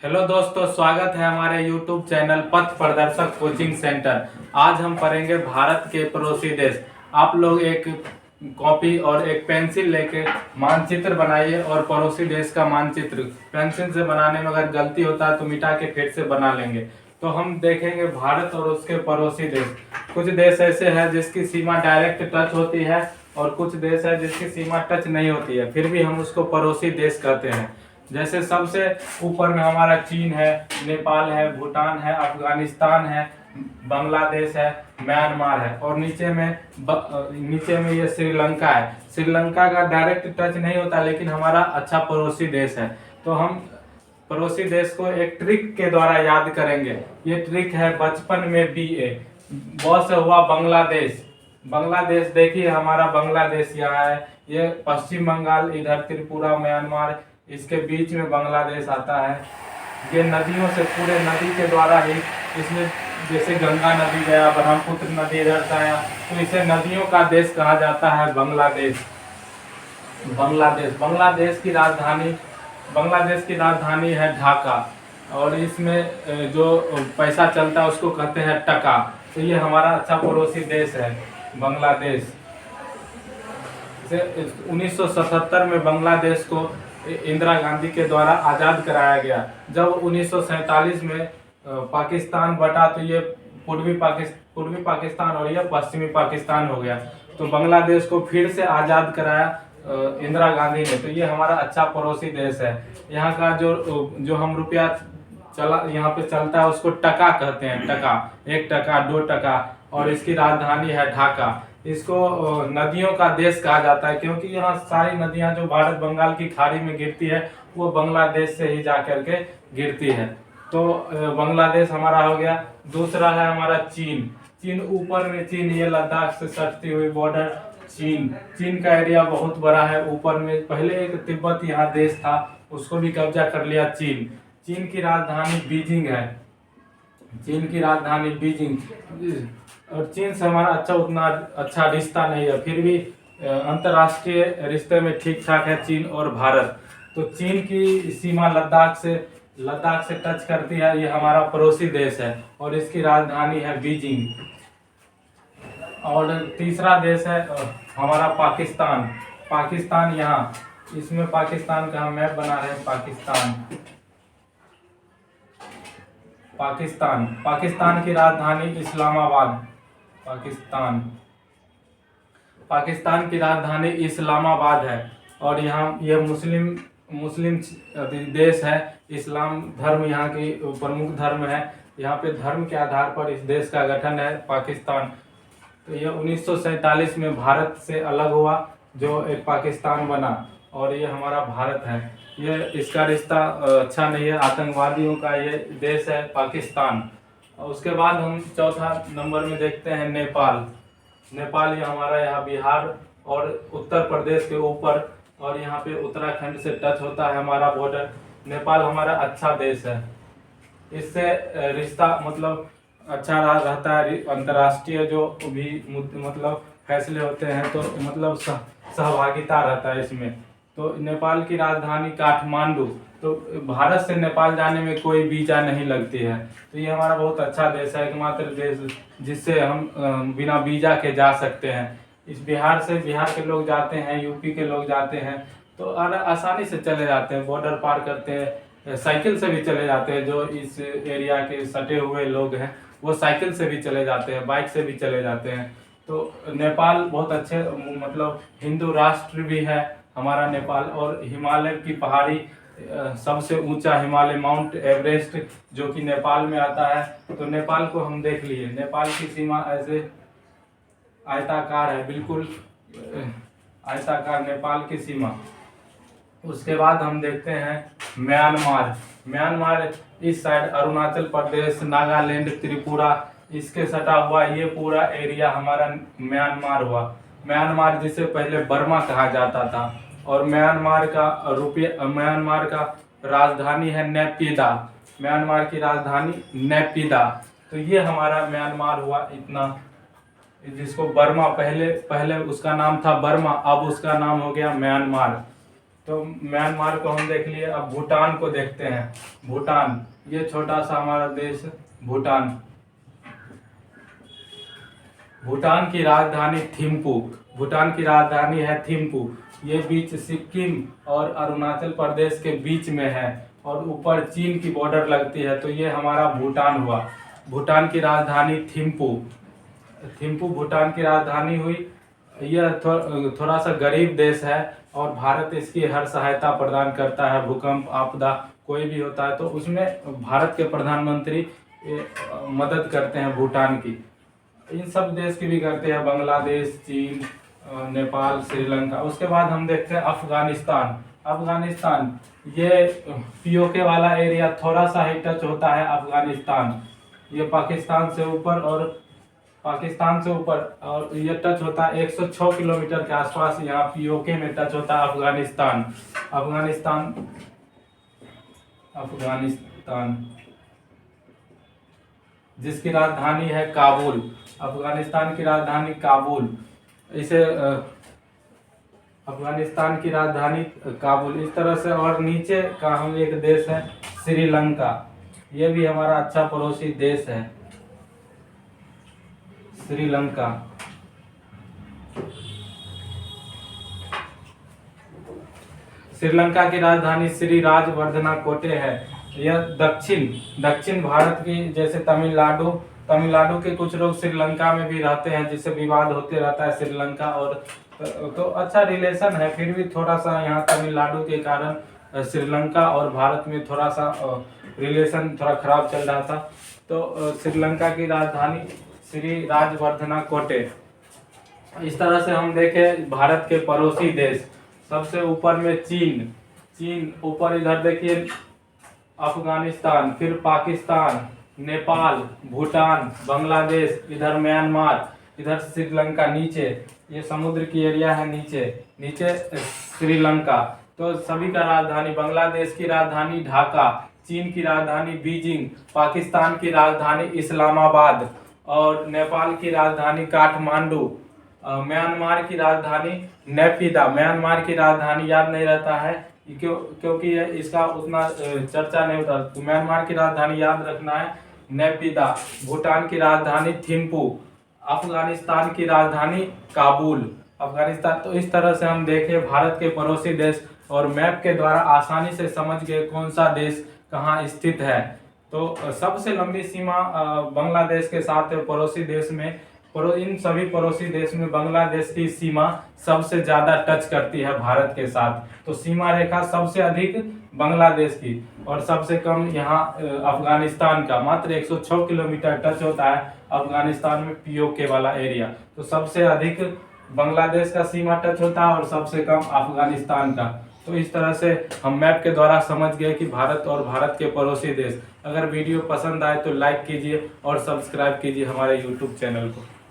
Hello दोस्तों, स्वागत है हमारे YouTube चैनल पथ प्रदर्शक कोचिंग सेंटर। आज हम पढ़ेंगे भारत के पड़ोसी देश। आप लोग एक कॉपी और एक पेंसिल लेके मानचित्र बनाइए और पड़ोसी देश का मानचित्र पेंसिल से बनाने में अगर गलती होता है तो मिटा के फिर से बना लेंगे। तो हम देखेंगे भारत और उसके पड़ोसी देश। कुछ देश ऐसे हैं जिसकी सीमा डायरेक्ट टच होती है और कुछ देश है जिसकी सीमा टच नहीं होती है, फिर भी हम उसको पड़ोसी देश कहते हैं। जैसे सबसे ऊपर में हमारा चीन है, नेपाल है, भूटान है, अफगानिस्तान है, बांग्लादेश है, म्यांमार है और नीचे में ये श्रीलंका है। श्रीलंका का डायरेक्ट टच नहीं होता लेकिन हमारा अच्छा पड़ोसी देश है। तो हम पड़ोसी देश को एक ट्रिक के द्वारा याद करेंगे। ये ट्रिक है बचपन में BA। ब से हुआ बांग्लादेश। बांग्लादेश देखिए, हमारा बांग्लादेश यहाँ है। ये पश्चिम बंगाल, इधर त्रिपुरा, म्यांमार, इसके बीच में बांग्लादेश आता है। ये नदियों से पूरे नदी के द्वारा ही इसमें, जैसे गंगा नदी गया, ब्रह्मपुत्र नदी इधर से आया, तो इसे नदियों का देश कहा जाता है बांग्लादेश। बांग्लादेश की राजधानी है ढाका और इसमें जो पैसा चलता है उसको कहते हैं टका। तो ये हमारा अच्छा पड़ोसी देश है बांग्लादेश। 1977 में बांग्लादेश को इंदिरा गांधी के द्वारा आज़ाद कराया गया। जब 1947 में पाकिस्तान बटा तो ये पूर्वी पाकिस्तान और ये पश्चिमी पाकिस्तान हो गया। तो बांग्लादेश को फिर से आज़ाद कराया इंदिरा गांधी ने। तो ये हमारा अच्छा पड़ोसी देश है। यहाँ का जो हम रुपया यहाँ पे चलता है उसको टका कहते हैं। टका, 1 टका, 2 टका, और इसकी राजधानी है ढाका। इसको नदियों का देश कहा जाता है क्योंकि यहाँ सारी नदियाँ जो भारत बंगाल की खाड़ी में गिरती है वो बांग्लादेश से ही जा करके गिरती है। तो बांग्लादेश हमारा हो गया। दूसरा है हमारा चीन ऊपर में चीन, ये लद्दाख से सटती हुई बॉर्डर चीन का एरिया बहुत बड़ा है। ऊपर में पहले एक तिब्बत यहाँ देश था, उसको भी कब्जा कर लिया चीन की राजधानी बीजिंग है। चीन की राजधानी बीजिंग। और चीन से हमारा उतना अच्छा रिश्ता नहीं है, फिर भी अंतर्राष्ट्रीय रिश्ते में ठीक ठाक है चीन और भारत। तो चीन की सीमा लद्दाख से टच करती है। ये हमारा पड़ोसी देश है और इसकी राजधानी है बीजिंग। और तीसरा देश है हमारा पाकिस्तान यहाँ, इसमें पाकिस्तान का हम मैप बना रहे हैं। पाकिस्तान की राजधानी इस्लामाबाद। पाकिस्तान की राजधानी इस्लामाबाद है और यहाँ ये मुस्लिम देश है। इस्लाम धर्म यहाँ की प्रमुख धर्म है। यहाँ पे धर्म के आधार पर इस देश का गठन है पाकिस्तान। तो ये 1947 में भारत से अलग हुआ, जो एक पाकिस्तान बना, और ये हमारा भारत है। ये इसका रिश्ता अच्छा नहीं है, आतंकवादियों का ये देश है पाकिस्तान। और उसके बाद हम चौथा नंबर में देखते हैं नेपाल। ये हमारा यहाँ बिहार और उत्तर प्रदेश के ऊपर, और यहाँ पे उत्तराखंड से टच होता है हमारा बॉर्डर। नेपाल हमारा अच्छा देश है। इससे रिश्ता मतलब अच्छा रहता है। अंतर्राष्ट्रीय जो भी मतलब फैसले होते हैं तो मतलब सहभागिता रहता है इसमें। तो नेपाल की राजधानी काठमांडू। तो भारत से नेपाल जाने में कोई वीजा नहीं लगती है। तो ये हमारा बहुत अच्छा देश है, एकमात्र देश जिससे हम बिना वीजा के जा सकते हैं। इस बिहार के लोग जाते हैं, यूपी के लोग जाते हैं तो आसानी से चले जाते हैं, बॉर्डर पार करते हैं। साइकिल से भी चले जाते हैं। जो इस एरिया के सटे हुए लोग हैं वो साइकिल से भी चले जाते हैं, बाइक से भी चले जाते हैं। तो नेपाल बहुत अच्छे मतलब हिंदू राष्ट्र भी है हमारा नेपाल। और हिमालय की पहाड़ी, सबसे ऊंचा हिमालय माउंट एवरेस्ट जो कि नेपाल में आता है। तो नेपाल को हम देख लिए। नेपाल की सीमा ऐसे आयताकार है, बिल्कुल आयताकार नेपाल की सीमा। उसके बाद हम देखते हैं म्यांमार इस साइड, अरुणाचल प्रदेश, नागालैंड, त्रिपुरा, इसके सटा हुआ ये पूरा एरिया हमारा म्यांमार हुआ। म्यांमार जिसे पहले बर्मा कहा जाता था। और म्यांमार का राजधानी है नेपिदा। म्यांमार की राजधानी नेपिदा। तो ये हमारा म्यांमार हुआ इतना, जिसको बर्मा पहले उसका नाम था बर्मा, अब उसका नाम हो गया म्यांमार। तो म्यांमार को हम देख लिए। अब भूटान को देखते हैं। भूटान, ये छोटा सा हमारा देश भूटान। भूटान की राजधानी थिम्पू। भूटान की राजधानी है थिम्पू। ये बीच सिक्किम और अरुणाचल प्रदेश के बीच में है और ऊपर चीन की बॉर्डर लगती है। तो ये हमारा भूटान हुआ। भूटान की राजधानी थिम्पू। थिम्पू भूटान की राजधानी हुई। यह थोड़ा सा गरीब देश है और भारत इसकी हर सहायता प्रदान करता है। भूकंप, आपदा कोई भी होता है तो उसमें भारत के प्रधानमंत्री मदद करते हैं भूटान की। इन सब देश की भी करते हैं, बांग्लादेश, चीन, नेपाल, श्रीलंका। उसके बाद हम देखते हैं अफगानिस्तान। अफगानिस्तान, ये पीओके वाला एरिया थोड़ा सा ही टच होता है अफगानिस्तान। ये पाकिस्तान से ऊपर और ये टच होता है 106 किलोमीटर के आसपास। यहाँ पीओके में टच होता है अफगानिस्तान। अफगानिस्तान जिसकी राजधानी है काबुल। अफगानिस्तान की राजधानी काबुल। इसे अफगानिस्तान की राजधानी काबुल। इस तरह से और नीचे का हम एक देश है श्रीलंका। ये भी हमारा अच्छा पड़ोसी देश है श्रीलंका। श्रीलंका की राजधानी श्री राजवर्धनाकोटे है। यह दक्षिण भारत की, जैसे तमिलनाडु के कुछ लोग श्रीलंका में भी रहते हैं, जिससे विवाद होते रहता है श्रीलंका और तो अच्छा रिलेशन है। फिर भी थोड़ा सा यहाँ तमिलनाडु के कारण श्रीलंका और भारत में थोड़ा सा रिलेशन थोड़ा खराब चल रहा था। तो श्रीलंका की राजधानी श्री राजवर्धनाकोटे। इस तरह से हम देखें भारत के पड़ोसी देश, सबसे ऊपर में चीन, ऊपर इधर देखिए अफगानिस्तान, फिर पाकिस्तान, नेपाल, भूटान, बांग्लादेश, इधर म्यांमार, इधर श्रीलंका, नीचे ये समुद्र की एरिया है, नीचे श्रीलंका। तो सभी का राजधानी, बांग्लादेश की राजधानी ढाका, चीन की राजधानी बीजिंग, पाकिस्तान की राजधानी इस्लामाबाद और नेपाल की राजधानी काठमांडू, म्यांमार की राजधानी नेपिदा। म्यांमार की राजधानी याद नहीं रहता है क्योंकि इसका उतना चर्चा नहीं होता। तो म्यांमार की राजधानी याद रखना है नेपिदा। भूटान की राजधानी थिम्पू। अफगानिस्तान की राजधानी काबुल। अफगानिस्तान। तो इस तरह से हम देखें भारत के पड़ोसी देश और मैप के द्वारा आसानी से समझ गए कौन सा देश कहाँ स्थित है। तो सबसे लंबी सीमा बांग्लादेश के साथ पड़ोसी देश में, इन सभी पड़ोसी देश में बांग्लादेश की सीमा सबसे ज्यादा टच करती है भारत के साथ। तो सीमा रेखा सबसे अधिक बांग्लादेश की और सबसे कम यहाँ अफगानिस्तान का, मात्र 106 किलोमीटर टच होता है अफगानिस्तान में पीओके वाला एरिया। तो सबसे अधिक बांग्लादेश का सीमा टच होता है और सबसे कम अफगानिस्तान का। तो इस तरह से हम मैप के द्वारा समझ गए कि भारत और भारत के पड़ोसी देश। अगर वीडियो पसंद आए तो लाइक कीजिए और सब्सक्राइब कीजिए हमारे यूट्यूब चैनल को।